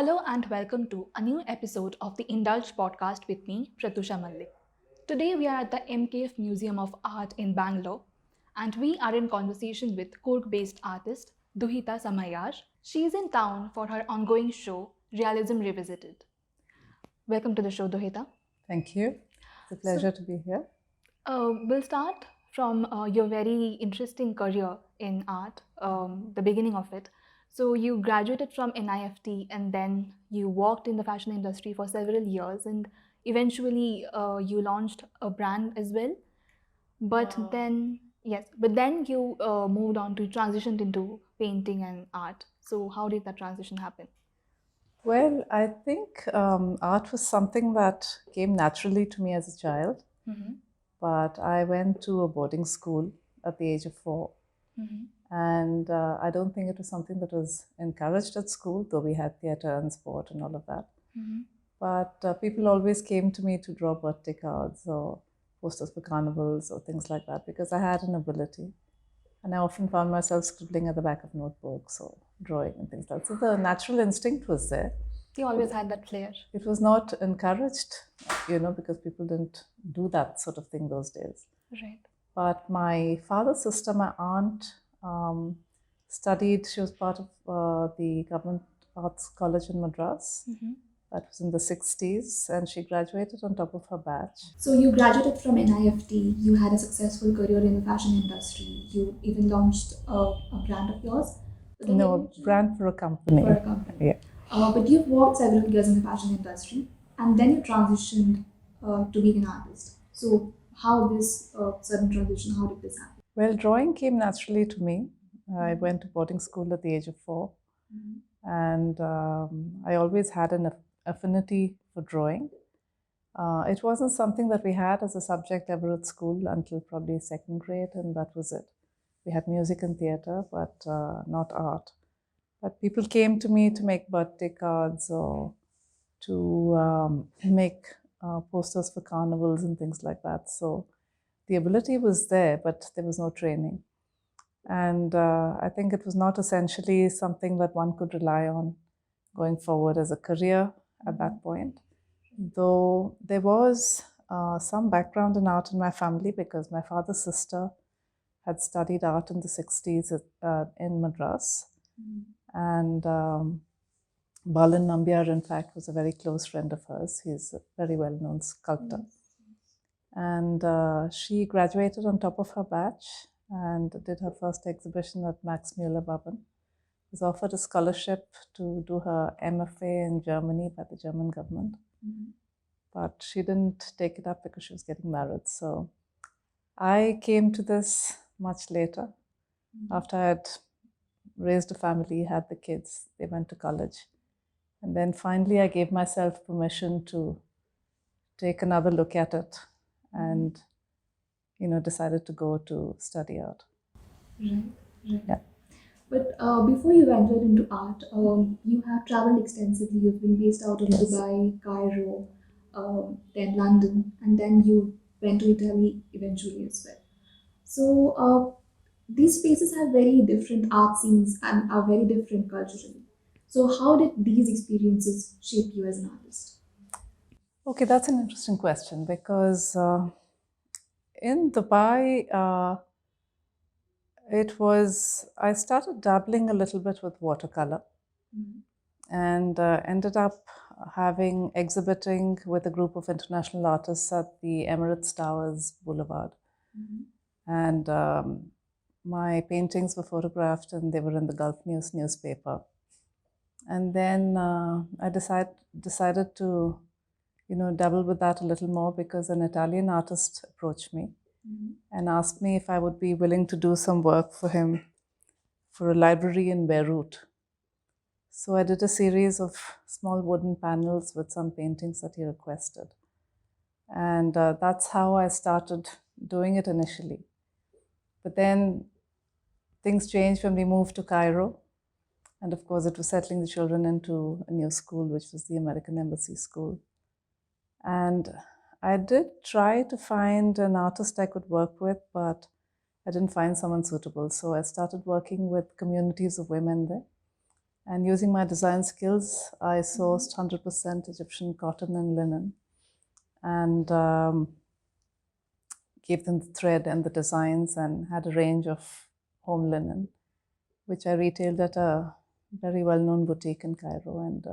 Hello and welcome to a new episode of the Indulge Podcast with me, Pratusha Malik. Today we are at the MKF Museum of Art in Bangalore and we are in conversation with Cork-based artist Duhita Samaiyar. She is in town for her ongoing show, Realism Revisited. Welcome to the show, Duhita. Thank you. It's a pleasure to be here. We'll start from your very interesting career in art, the beginning of it. So you graduated from NIFT and then you worked in the fashion industry for several years and eventually you launched a brand as well. But then you moved on to transitioned into painting and art. So how did that transition happen? Well, I think art was something that came naturally to me as a child, but I went to a boarding school at the age of 4. And I don't think it was something that was encouraged at school, though we had theatre and sport and all of that. But people always came to me to draw birthday cards or posters for carnivals or things like that because I had an ability. And I often found myself scribbling at the back of notebooks or drawing and things like that. So the natural instinct was there. You always had that flair. It was not encouraged, because people didn't do that sort of thing those days. Right. But my father's sister, my aunt, studied. She was part of the Government Arts College in Madras. That was in the 60s, and she graduated on top of her batch. So you graduated from NIFT, you had a successful career in the fashion industry, you even launched a brand of yours? No, a brand for a company. For a company. Yeah. But you've worked several years in the fashion industry, and then you transitioned to being an artist. So how this sudden transition, how did this happen? Well, drawing came naturally to me. I went to boarding school at the age of 4, and I always had an affinity for drawing. It wasn't something that we had as a subject ever at school until probably 2nd grade, and that was it. We had music and theatre, but not art. But people came to me to make birthday cards or to make posters for carnivals and things like that. So the ability was there, but there was no training. And I think it was not essentially something that one could rely on going forward as a career at that point. Though there was some background in art in my family because my father's sister had studied art in the 60s in Madras. And Balan Nambiar, in fact, was a very close friend of hers. He's a very well-known sculptor. And she graduated on top of her batch and did her first exhibition at Max Muller Bhavan. Was offered a scholarship to do her MFA in Germany by the German government. But she didn't take it up because she was getting married. So I came to this much later. After I had raised a family, had the kids, they went to college. And then finally I gave myself permission to take another look at it and, decided to go to study art. Right. Yeah. But before you ventured into art, you have traveled extensively. You've been based out of Dubai, Cairo, then London, and then you went to Italy eventually as well. So these spaces have very different art scenes and are very different culturally. So how did these experiences shape you as an artist? Okay, that's an interesting question because in Dubai, I started dabbling a little bit with watercolor and ended up exhibiting with a group of international artists at the Emirates Towers Boulevard. And my paintings were photographed and they were in the Gulf News newspaper. And then I decided to, dabble with that a little more because an Italian artist approached me and asked me if I would be willing to do some work for him for a library in Beirut. So I did a series of small wooden panels with some paintings that he requested. And that's how I started doing it initially. But then things changed when we moved to Cairo. And of course, it was settling the children into a new school, which was the American Embassy School. And I did try to find an artist I could work with, but I didn't find someone suitable. So I started working with communities of women there. And using my design skills, I sourced 100% Egyptian cotton and linen, and gave them the thread and the designs, and had a range of home linen, which I retailed at a very well-known boutique in Cairo. And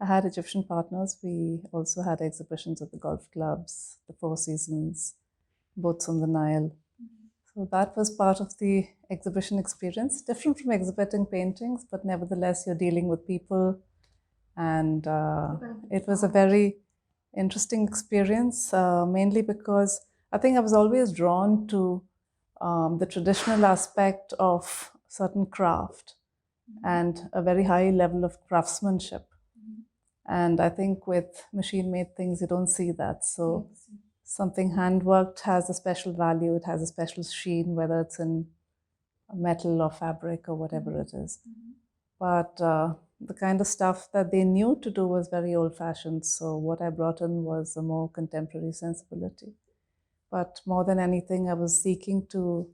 I had Egyptian partners. We also had exhibitions at the golf clubs, the Four Seasons, boats on the Nile. So that was part of the exhibition experience, different from exhibiting paintings, but nevertheless, you're dealing with people. And it was a very interesting experience, mainly because I think I was always drawn to the traditional aspect of certain craft and a very high level of craftsmanship. And I think with machine-made things, you don't see that. So something handworked has a special value. It has a special sheen, whether it's in metal or fabric or whatever it is. But the kind of stuff that they knew to do was very old-fashioned. So what I brought in was a more contemporary sensibility. But more than anything, I was seeking to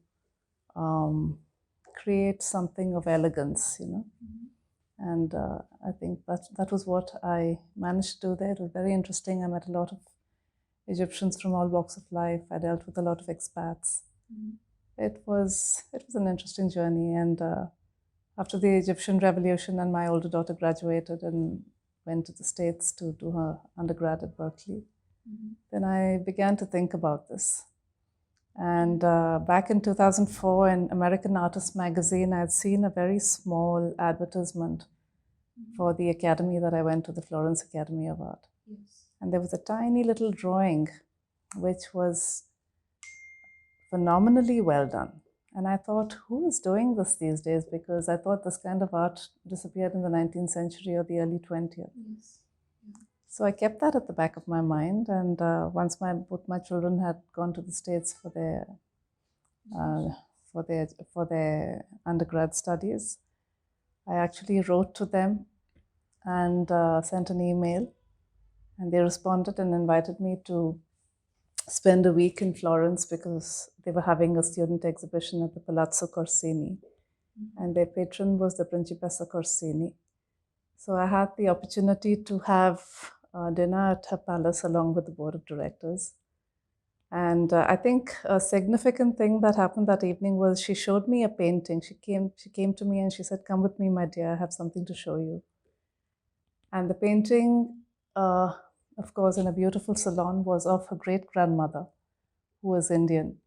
create something of elegance, you know. And I think that was what I managed to do there. It was very interesting. I met a lot of Egyptians from all walks of life. I dealt with a lot of expats. It was an interesting journey. And after the Egyptian Revolution, and my older daughter graduated and went to the States to do her undergrad at Berkeley, then I began to think about this. And back in 2004, in American Artist magazine, I had seen a very small advertisement for the academy that I went to, the Florence Academy of Art. And there was a tiny little drawing, which was phenomenally well done. And I thought, who is doing this these days? Because I thought this kind of art disappeared in the 19th century or the early 20th. So I kept that at the back of my mind. And once both my children had gone to the States for their undergrad studies, I actually wrote to them and sent an email. And they responded and invited me to spend a week in Florence because they were having a student exhibition at the Palazzo Corsini. And their patron was the Principessa Corsini. So I had the opportunity to have dinner at her palace along with the board of directors. And I think a significant thing that happened that evening was she showed me a painting. She came to me and she said, "Come with me, my dear, I have something to show you." And the painting, of course, in a beautiful salon, was of her great-grandmother, who was Indian.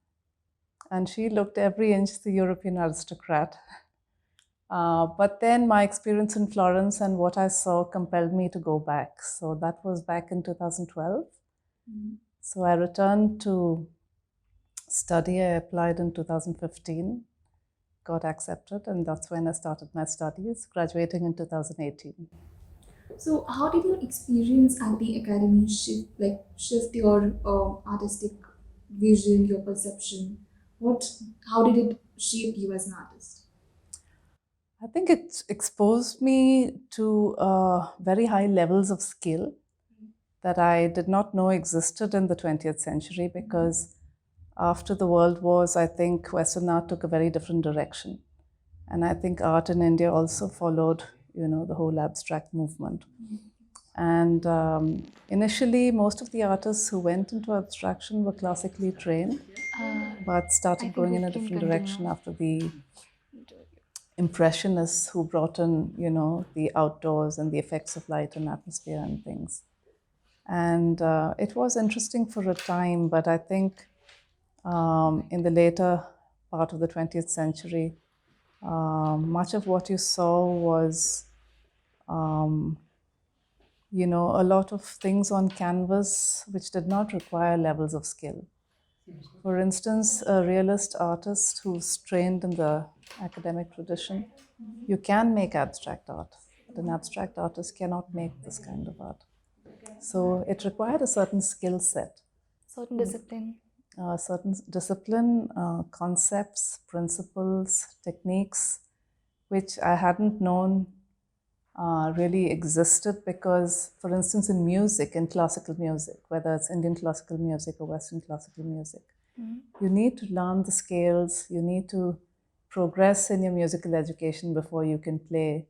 And she looked every inch the European aristocrat. But then my experience in Florence and what I saw compelled me to go back. So that was back in 2012. So I returned to study. I applied in 2015, got accepted, and that's when I started my studies, graduating in 2018. So, how did your experience at the academy shift your artistic vision, your perception? How did it shape you as an artist? I think it exposed me to very high levels of skill that I did not know existed in the 20th century, because after the World Wars, I think Western art took a very different direction. And I think art in India also followed, the whole abstract movement. And initially, most of the artists who went into abstraction were classically trained, but started going in a different direction after the Impressionists, who brought in, the outdoors and the effects of light and atmosphere and things. And it was interesting for a time, but I think in the later part of the 20th century, much of what you saw was, a lot of things on canvas which did not require levels of skill. For instance, a realist artist who's trained in the academic tradition, you can make abstract art, but an abstract artist cannot make this kind of art. So it required a certain skill set. Certain discipline. Concepts, principles, techniques, which I hadn't known really existed, because, for instance, in music, in classical music, whether it's Indian classical music or Western classical music, you need to learn the scales, you need to progress in your musical education before you can play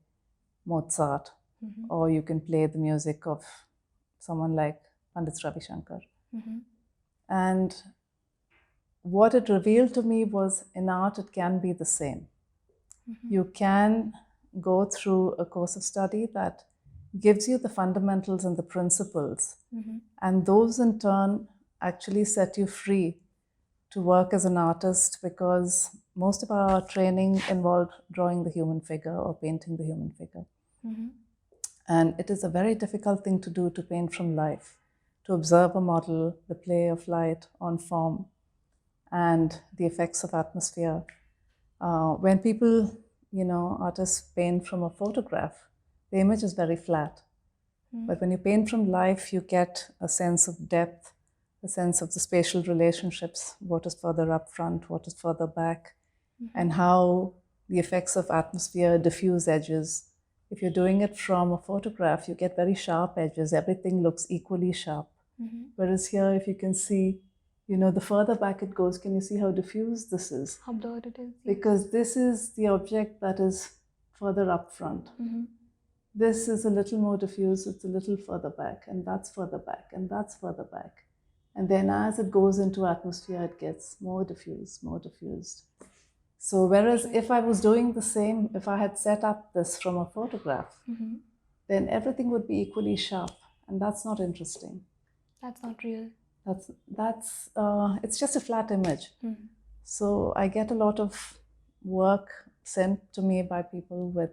Mozart, or you can play the music of someone like Pandit Ravi Shankar. And what it revealed to me was in art, it can be the same. You can go through a course of study that gives you the fundamentals and the principles, and those in turn actually set you free to work as an artist, because most of our training involved drawing the human figure or painting the human figure. And it is a very difficult thing to do, to paint from life, to observe a model, the play of light on form, and the effects of atmosphere. When people, artists paint from a photograph, the image is very flat. But when you paint from life, you get a sense of depth, a sense of the spatial relationships, what is further up front, what is further back, and how the effects of atmosphere diffuse edges. If you're doing it from a photograph, you get very sharp edges. Everything looks equally sharp. Whereas here, if you can see, the further back it goes, can you see how diffuse this is? How blurred it is. Because this is the object that is further up front. This is a little more diffuse, it's a little further back, and that's further back, and that's further back. And then as it goes into atmosphere, it gets more diffused, more diffused. So whereas if I was doing the same, if I had set up this from a photograph, then everything would be equally sharp, and that's not interesting. That's not real. It's just a flat image. So I get a lot of work sent to me by people with,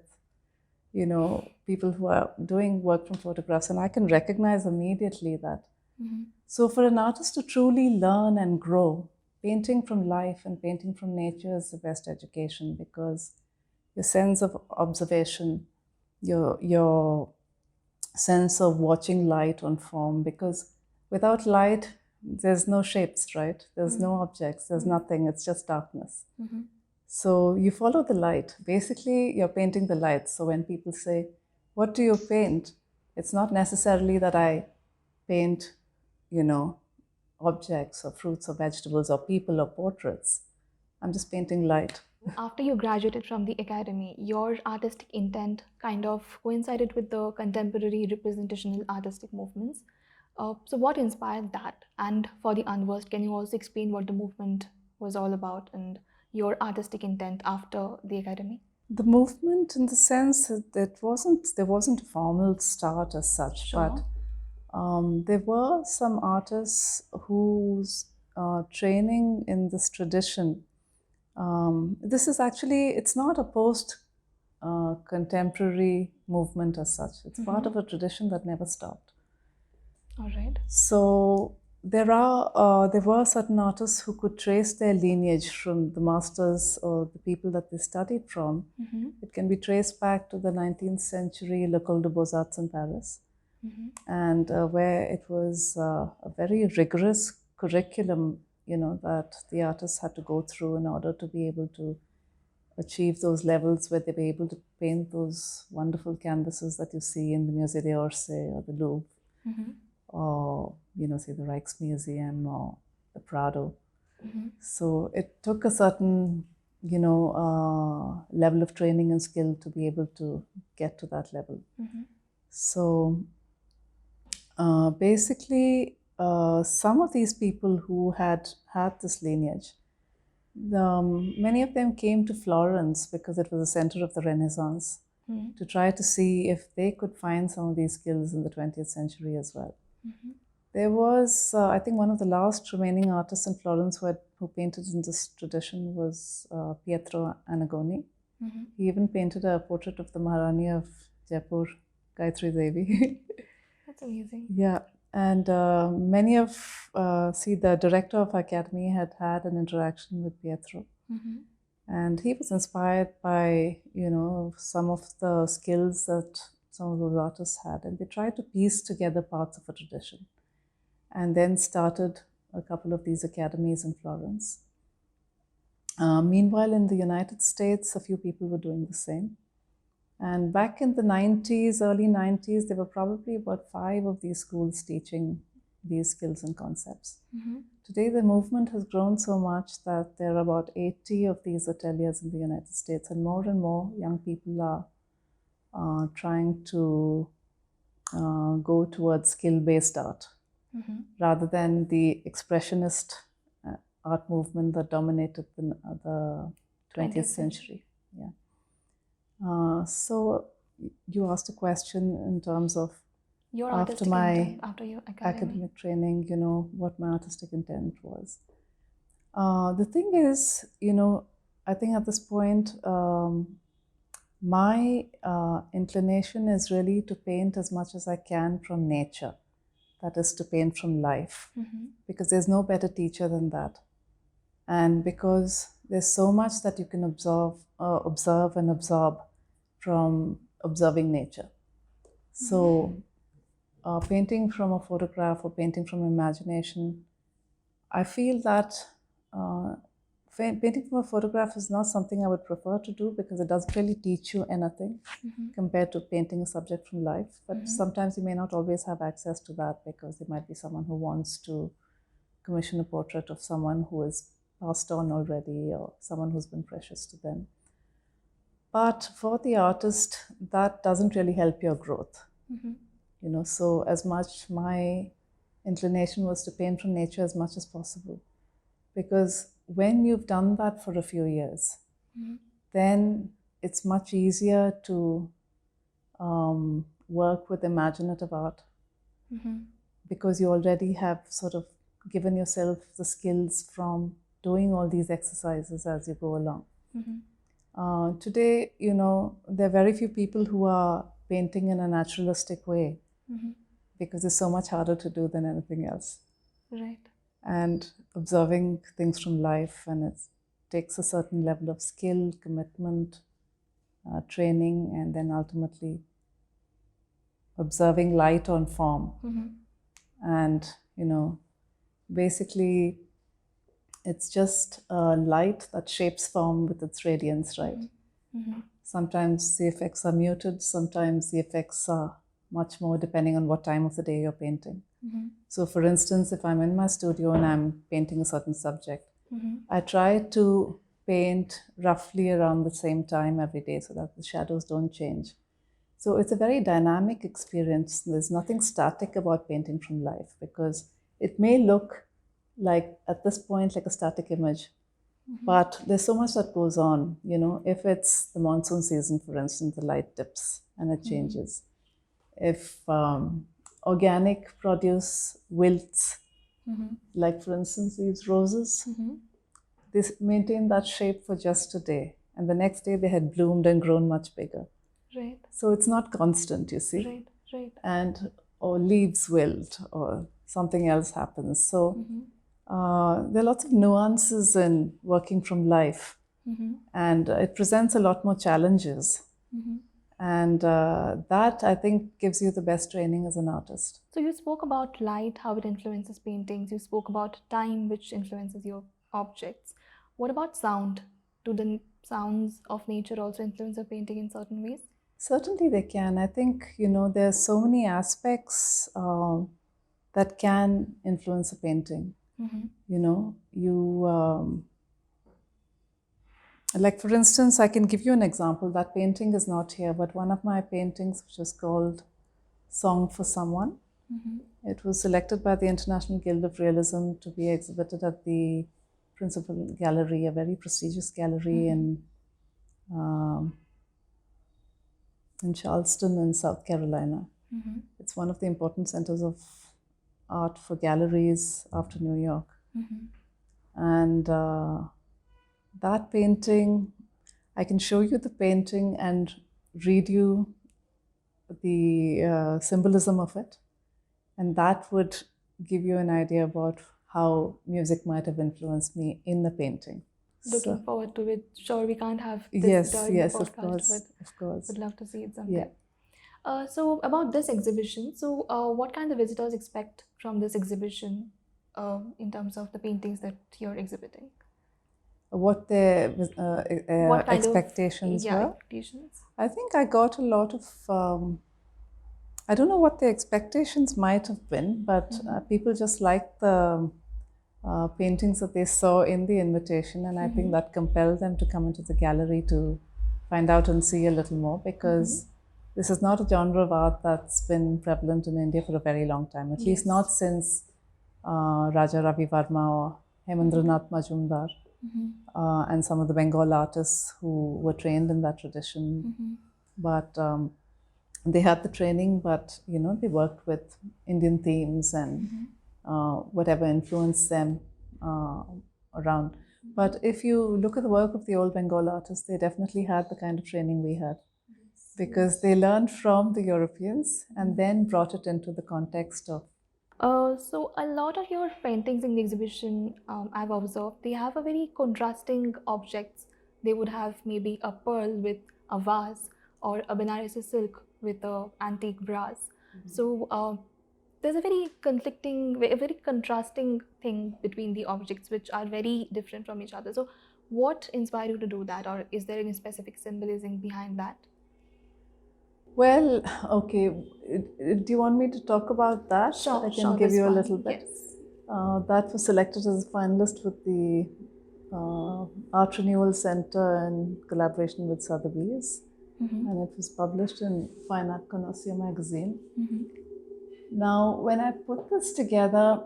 people who are doing work from photographs, and I can recognize immediately that. So for an artist to truly learn and grow, painting from life and painting from nature is the best education, because your sense of observation, your sense of watching light on form, because without light, there's no shapes, right? There's no objects, there's nothing, it's just darkness. So you follow the light. Basically, you're painting the light. So when people say, what do you paint? It's not necessarily that I paint, objects or fruits or vegetables or people or portraits. I'm just painting light. After you graduated from the academy, your artistic intent kind of coincided with the contemporary representational artistic movements. So what inspired that? And for the unversed, can you also explain what the movement was all about and your artistic intent after the academy? The movement, in the sense that there wasn't a formal start as such, Sure. but there were some artists whose training in this tradition. This is actually, it's not a post-contemporary movement as such. It's part of a tradition that never stopped. All right. So there were certain artists who could trace their lineage from the masters or the people that they studied from. It can be traced back to the 19th century L'École des Beaux-Arts in Paris, and where it was a very rigorous curriculum, that the artists had to go through in order to be able to achieve those levels where they were able to paint those wonderful canvases that you see in the Musée d'Orsay or the Louvre, or, say the Rijksmuseum or the Prado. So it took a certain, level of training and skill to be able to get to that level. So basically, some of these people who had this lineage, many of them came to Florence because it was the center of the Renaissance, to try to see if they could find some of these skills in the 20th century as well. There was, I think, one of the last remaining artists in Florence who painted in this tradition was Pietro Annigoni. He even painted a portrait of the Maharani of Jaipur, Gayatri Devi. That's amazing. Yeah, and the director of our academy had an interaction with Pietro. And he was inspired by, some of the skills that some of those artists had, and they tried to piece together parts of a tradition, and then started a couple of these academies in Florence. Meanwhile, in the United States, a few people were doing the same. And back in the 90s, early 90s, there were probably about 5 of these schools teaching these skills and concepts. Today, the movement has grown so much that there are about 80 of these ateliers in the United States, and more young people are trying to go towards skill-based art rather than the expressionist art movement that dominated the 20th century. Yeah. So you asked a question in terms of your after my intent, after your academic training, what my artistic intent was. The thing is, I think at this point, my inclination is really to paint as much as I can from nature. That is to paint from life, because there's no better teacher than that. And because there's so much that you can observe and absorb from observing nature. So painting from a photograph or painting from imagination, I feel that painting from a photograph is not something I would prefer to do because it doesn't really teach you anything compared to painting a subject from life. But sometimes you may not always have access to that because there might be someone who wants to commission a portrait of someone who is passed on already or someone who's been precious to them. But for the artist, that doesn't really help your growth. So as much my inclination was to paint from nature as much as possible. Because when you've done that for a few years, then it's much easier to work with imaginative art because you already have sort of given yourself the skills from doing all these exercises as you go along. Today, there are very few people who are painting in a naturalistic way because it's so much harder to do than anything else. Right. And observing things from life, and it takes a certain level of skill, commitment, training, and then ultimately observing light on form. And, basically it's just light that shapes form with its radiance, right? Sometimes the effects are muted, sometimes the effects are much more depending on what time of the day you're painting. So for instance, if I'm in my studio and I'm painting a certain subject, I try to paint roughly around the same time every day so that the shadows don't change. So it's a very dynamic experience. There's nothing static about painting from life because it may look like at this point like a static image, but there's so much that goes on. If it's the monsoon season, for instance, the light dips and it changes. If organic produce wilts, like for instance these roses, they maintain that shape for just a day, and the next day they had bloomed and grown much bigger. Right. So it's not constant, you see. Right. And or leaves wilt or something else happens. So there are lots of nuances in working from life, and it presents a lot more challenges. And that, I think, gives you the best training as an artist. So you spoke about light, how it influences paintings. You spoke about time, which influences your objects. What about sound? Do the sounds of nature also influence your painting in certain ways? Certainly they can. I think, there are so many aspects that can influence a painting. Like for instance, I can give you an example. That painting is not here, but one of my paintings, which is called Song for Someone, it was selected by the International Guild of Realism to be exhibited at the Principal Gallery, a very prestigious gallery in Charleston in South Carolina. It's one of the important centers of art for galleries after New York. And that painting, I can show you the painting and read you the symbolism of it, and that would give you an idea about how music might have influenced me in the painting. Looking forward to it. Sure, we can't have this during the podcast, of course. Would love to see it someday. So about this exhibition, so what kind of visitors expect from this exhibition in terms of the paintings that you're exhibiting? What their expectations were? Expectations. I think I got a lot of, I don't know what the expectations might have been, but people just liked the paintings that they saw in the invitation, and I think that compelled them to come into the gallery to find out and see a little more, because this is not a genre of art that's been prevalent in India for a very long time, at least not since Raja Ravi Varma or Hemendranath Majumdar, and some of the Bengal artists who were trained in that tradition. But they had the training, but they worked with Indian themes and whatever influenced them around. But if you look at the work of the old Bengal artists, they definitely had the kind of training we had, because they learned from the Europeans and then brought it into the context of. So a lot of your paintings in the exhibition, I've observed, they have a very contrasting objects. They would have maybe a pearl with a vase, or a Banarasi silk with a antique brass. So there's a very conflicting, a very contrasting thing between the objects, which are very different from each other. So what inspired you to do that, or is there any specific symbolism behind that? Well, okay. Do you want me to talk about that? Sure, I can sure, give this you a one, little bit. yes. That was selected as a finalist with the Art Renewal Center in collaboration with Sotheby's, and it was published in Fine Art Connoisseur magazine. Now, when I put this together,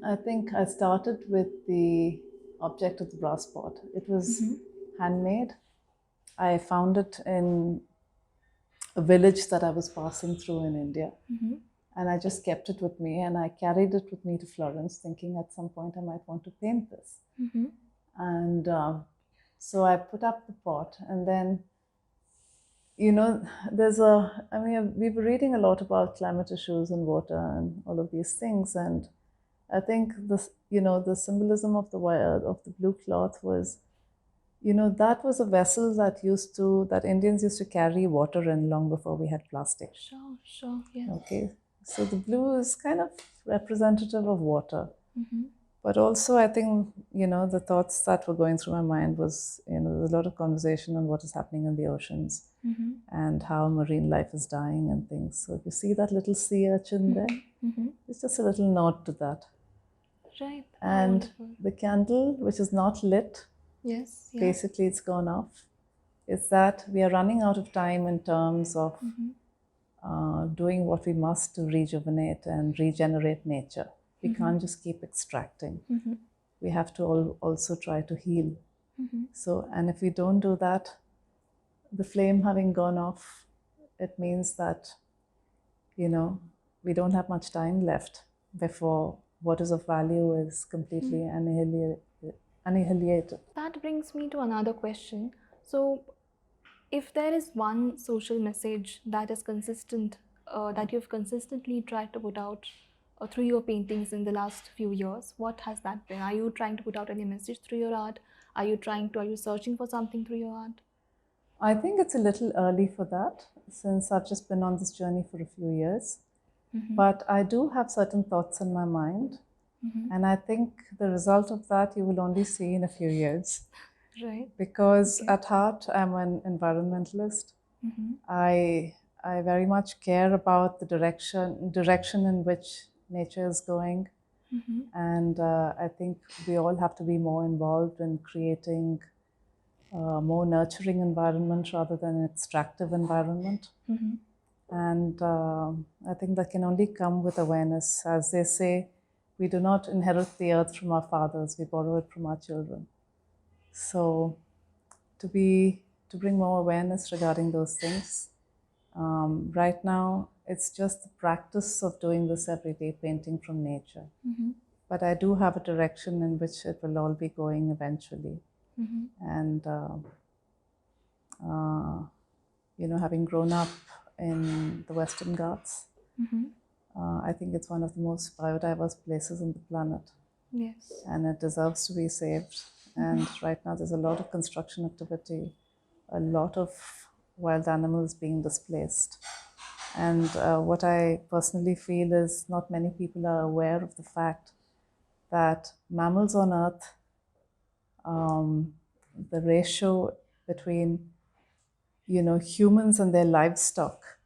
I think I started with the object of the brass pot. It was handmade. I found it in a village that I was passing through in India. And I just kept it with me, and I carried it with me to Florence, thinking at some point I might want to paint this. And so I put up the pot, and then, we were reading a lot about climate issues and water and all of these things. And I think this, the symbolism of the blue cloth was, that was a vessel that Indians used to carry water in long before we had plastic. Sure, yes. Okay, so the blue is kind of representative of water. But also, I think, the thoughts that were going through my mind was, there's a lot of conversation on what is happening in the oceans and how marine life is dying and things. So if you see that little sea urchin there, it's just a little nod to that. Right. And the candle, which is not lit, yes, basically it's gone off, is that we are running out of time in terms of doing what we must to rejuvenate and regenerate nature. We can't just keep extracting. We have to also try to heal. So, and if we don't do that, the flame having gone off, it means that, we don't have much time left before what is of value is completely annihilated. That brings me to another question. So, if there is one social message that is consistent, that you've consistently tried to put out through your paintings in the last few years, what has that been? Are you trying to put out any message through your art? Are you searching for something through your art? I think it's a little early for that, since I've just been on this journey for a few years. But I do have certain thoughts in my mind. And I think the result of that you will only see in a few years. Right. Because at heart, I'm an environmentalist. I very much care about the direction in which nature is going. And I think we all have to be more involved in creating a more nurturing environment rather than an extractive environment. And I think that can only come with awareness. As they say, we do not inherit the earth from our fathers, we borrow it from our children. So to bring more awareness regarding those things, right now it's just the practice of doing this every day, painting from nature. But I do have a direction in which it will all be going eventually. And having grown up in the Western Ghats, I think it's one of the most biodiverse places on the planet. Yes. And it deserves to be saved. And right now there's a lot of construction activity, a lot of wild animals being displaced. And what I personally feel is not many people are aware of the fact that mammals on Earth, the ratio between humans and their livestock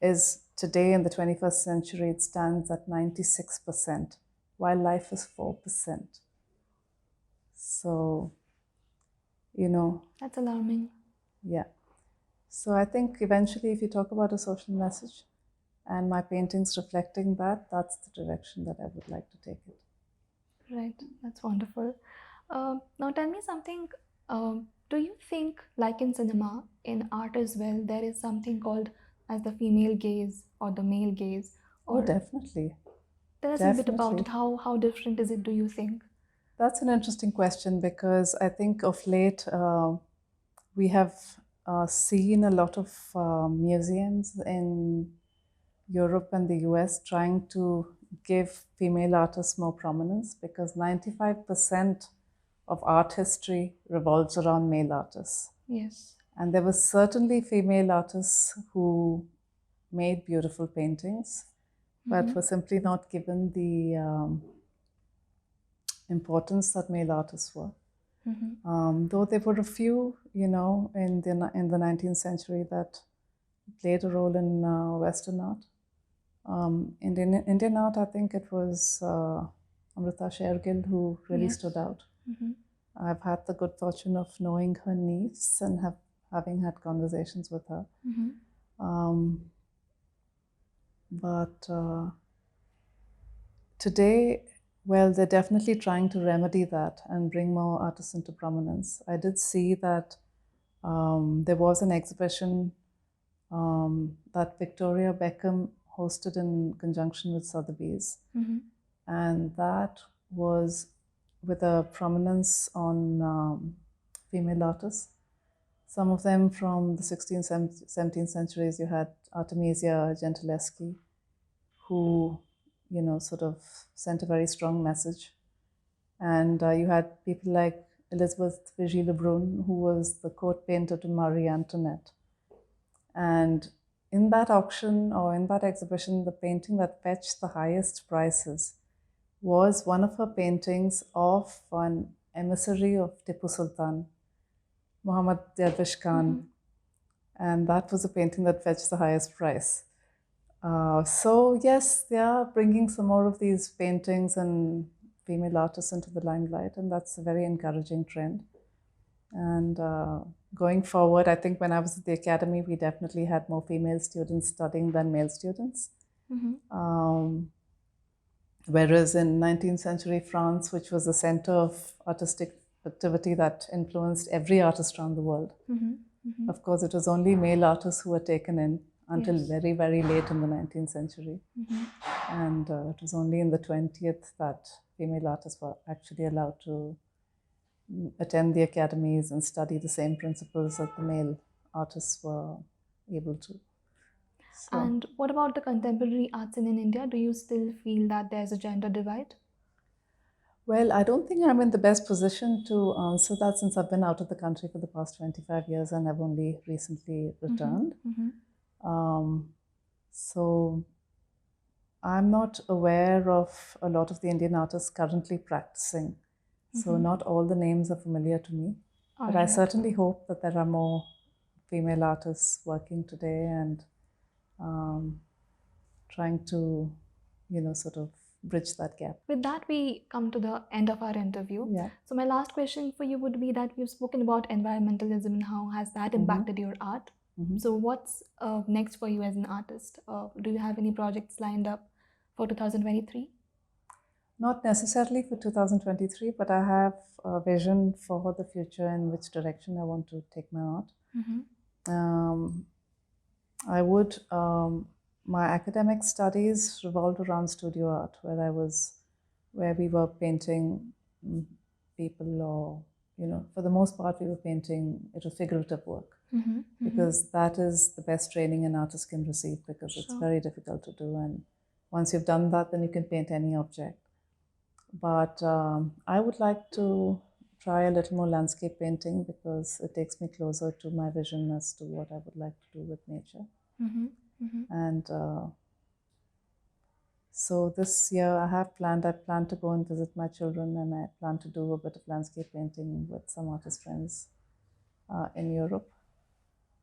is today in the 21st century, it stands at 96%. Wildlife is 4%. So, That's alarming. Yeah. So I think eventually, if you talk about a social message and my paintings reflecting that, that's the direction that I would like to take it. Right, that's wonderful. Now, tell me something. Do you think, like in cinema, in art as well, there is something called as the female gaze or the male gaze? Oh, Or definitely. tell us a bit about Definitely. it. How different is it? Do you think? That's an interesting question because I think of late we have seen a lot of museums in Europe and the US trying to give female artists more prominence because 95% of art history revolves around male artists. Yes. And there were certainly female artists who made beautiful paintings, but were simply not given the importance that male artists were. Though there were a few, in the 19th century that played a role in Western art. Indian art, I think it was Amrita Shergill who really Yes. stood out. I've had the good fortune of knowing her niece and having had conversations with her. But today, well, they're definitely trying to remedy that and bring more artists into prominence. I did see that there was an exhibition that Victoria Beckham hosted in conjunction with Sotheby's. And that was with a prominence on female artists. Some of them from the 16th, 17th centuries. You had Artemisia Gentileschi, who, sort of sent a very strong message. And you had people like Elizabeth Vigée Lebrun, who was the court painter to Marie Antoinette. And in that auction or in that exhibition, the painting that fetched the highest prices was one of her paintings of an emissary of Tipu Sultan, Muhammad Dervish Khan. And that was a painting that fetched the highest price. So yes, they are bringing some more of these paintings and female artists into the limelight, and that's a very encouraging trend. And going forward, I think when I was at the academy, we definitely had more female students studying than male students. Whereas in 19th century France, which was a center of artistic activity that influenced every artist around the world, of course, it was only male artists who were taken in until very, very late in the 19th century. And it was only in the 20th that female artists were actually allowed to attend the academies and study the same principles that the male artists were able to. So, And what about the contemporary arts in India? Do you still feel that there's a gender divide? well, I don't think I'm in the best position to answer that since I've been out of the country for the past 25 years and I've only recently returned. So I'm not aware of a lot of the Indian artists currently practicing. So not all the names are familiar to me. But I certainly hope that there are more female artists working today and trying to, sort of bridge that gap. With that, we come to the end of our interview. Yeah. So my last question for you would be that we've spoken about environmentalism and how has that impacted your art. So what's next for you as an artist? Do you have any projects lined up for 2023? Not necessarily for 2023, but I have a vision for the future in which direction I want to take my art. I would, my academic studies revolved around studio art, where we were painting people or, for the most part, we were painting, it was figurative work. Because that is the best training an artist can receive because it's very difficult to do. And once you've done that, then you can paint any object. But I would like to try a little more landscape painting because it takes me closer to my vision as to what I would like to do with nature. And so this year I plan to go and visit my children and I plan to do a bit of landscape painting with some artist friends in Europe.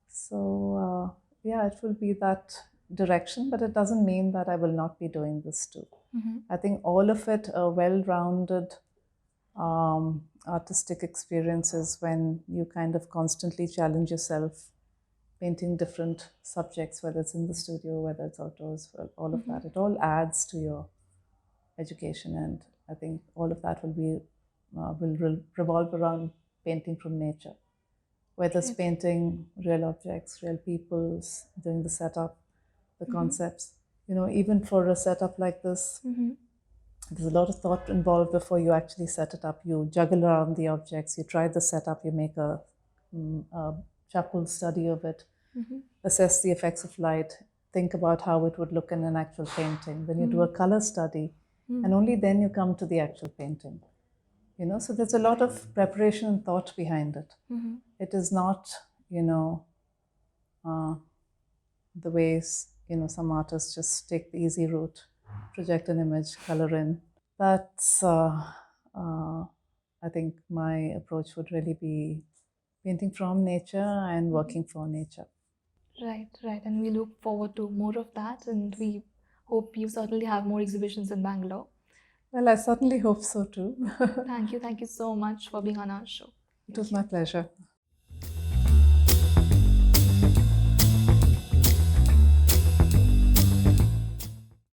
So yeah, it will be that direction, but it doesn't mean that I will not be doing this too. I think all of it are well-rounded artistic experiences when you kind of constantly challenge yourself painting different subjects, whether it's in the studio, whether it's outdoors, all of that. It all adds to your education, and I think all of that will revolve around painting from nature, whether it's painting real objects, real peoples, doing the setup, the concepts. Even for a setup like this, there's a lot of thought involved before you actually set it up. You juggle around the objects, you try the setup, you make a charcoal study of it, assess the effects of light, think about how it would look in an actual painting. Then you do a color study, and only then you come to the actual painting. So there's a lot of preparation and thought behind it. It is not, the ways, some artists just take the easy route, project an image, color in. That's, I think my approach would really be painting from nature and working for nature. Right. And we look forward to more of that, and we hope you certainly have more exhibitions in Bangalore. Well, I certainly hope so too. Thank you so much for being on our show. It was my pleasure.